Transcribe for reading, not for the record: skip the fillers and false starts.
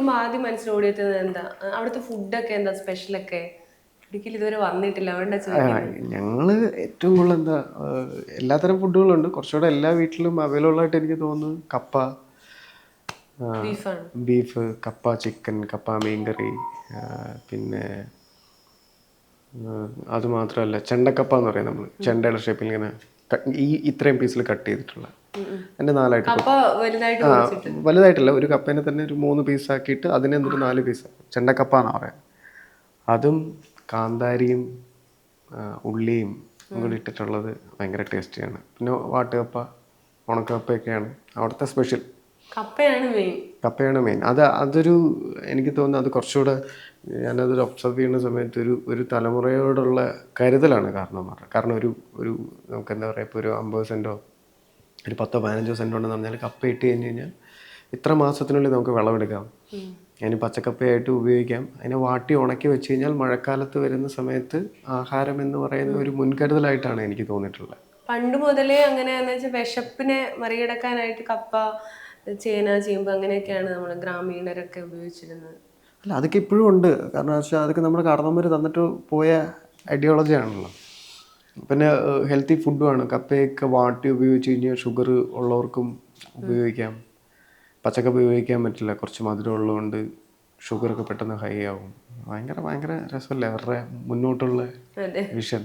കേൾക്കുമ്പോൾ ആദ്യം മനസ്സിലോടിയെത്തുന്നത് എന്താ? അവിടുത്തെ ഫുഡൊക്കെ എന്താ സ്പെഷ്യലൊക്കെ? ഇടുക്കിയിൽ ഇതുവരെ വന്നിട്ടില്ല, അതുകൊണ്ടാ ചോദിക്കുന്നത്. ഞങ്ങൾ ഏറ്റവും കൂടുതൽ എന്താ എല്ലാത്തരം ഫുഡുകളുണ്ട്. കുറച്ചുകൂടെ എല്ലാ വീട്ടിലും അവൈലബിൾ ആയിട്ട് എനിക്ക് തോന്നുന്നു കപ്പ, ബീഫാണ്. ബീഫ്, കപ്പ ചിക്കൻ, കപ്പ മീൻകറി, പിന്നെ അതുമാത്രമല്ല ചെണ്ടക്കപ്പ എന്ന് പറയും നമ്മൾ. ചെണ്ടയുടെ ഷേപ്പിൽ ഇങ്ങനെ ഇത്രയും പീസിൽ കട്ട് ചെയ്തിട്ടുള്ള എൻ്റെ 4 ആയിട്ട് കപ്പ വലുതായിട്ട് ആ മുറിച്ചിട്ട്. വലുതായിട്ടില്ല, ഒരു കപ്പേനെ തന്നെ ഒരു 3 പീസാക്കിയിട്ട് അതിനെ എന്നിട്ട് 4 പീസ് ചെണ്ടക്കപ്പ എന്നാണ് പറയാം. അതും കാന്താരിയും ഉള്ളിയും കൂടി ഇട്ടിട്ടുള്ളത് ഭയങ്കര ടേസ്റ്റിയാണ്. പിന്നെ വാട്ടുകപ്പ, ഉണക്കക്കപ്പയൊക്കെയാണ് അവിടുത്തെ സ്പെഷ്യൽ. കപ്പയാണ് മെയിൻ. കപ്പയാണ് മെയിൻ. അതൊരു എനിക്ക് തോന്നുന്നു അത് കുറച്ചുകൂടെ ഞാനതൊരു ഒബ്സർവ് ചെയ്യുന്ന സമയത്ത് ഒരു തലമുറയോടുള്ള കരുതലാണ് കാരണം ഒരു ഒരു നമുക്ക് എന്താ പറയുക, ഇപ്പോൾ ഒരു 50 സെൻറ്റോ ഒരു 10-15 സെൻറ്റ് ഉണ്ടെന്ന് പറഞ്ഞാൽ കപ്പ ഇട്ട് കഴിഞ്ഞ് കഴിഞ്ഞാൽ ഇത്ര മാസത്തിനുള്ളിൽ നമുക്ക് വിളവെടുക്കാം. അതിന് പച്ചക്കപ്പയായിട്ട് ഉപയോഗിക്കാം. അതിനെ വാട്ടി ഉണക്കി വെച്ച് കഴിഞ്ഞാൽ മഴക്കാലത്ത് വരുന്ന സമയത്ത് ആഹാരം എന്ന് പറയുന്ന ഒരു മുൻകരുതലായിട്ടാണ് എനിക്ക് തോന്നിയിട്ടുള്ളത്. പണ്ട് മുതലേ അങ്ങനെയാന്ന് വെച്ചാൽ വിശപ്പിനെ മറികടക്കാനായിട്ട് കപ്പ, ചേന, ചേമ്പ് അങ്ങനെയൊക്കെയാണ് നമ്മൾ ഗ്രാമീണരൊക്കെ ഉപയോഗിച്ചിരുന്നത്. അല്ല, അതൊക്കെ ഇപ്പോഴും ഉണ്ട്. കാരണം വെച്ചാൽ അതൊക്കെ നമ്മുടെ കാരണവന്മാർ തന്നിട്ട് പോയ ഐഡിയോളജി ആണല്ലോ. പിന്നെ ഹെൽത്തി ഫുഡുമാണ്. കപ്പയൊക്കെ വാട്ടി ഉപയോഗിച്ച് കഴിഞ്ഞാൽ ഷുഗർ ഉള്ളവർക്കും ഉപയോഗിക്കാം. പച്ചക്കപ്പ ഉപയോഗിക്കാൻ പറ്റില്ല, കുറച്ച് മധുരം ഉള്ളതുകൊണ്ട് ഷുഗറൊക്കെ പെട്ടെന്ന് ഹൈ ആവും. ഭയങ്കര ഭയങ്കര രസമല്ലേ അവരുടെ മുന്നോട്ടുള്ള അതെ. വിഷൻ.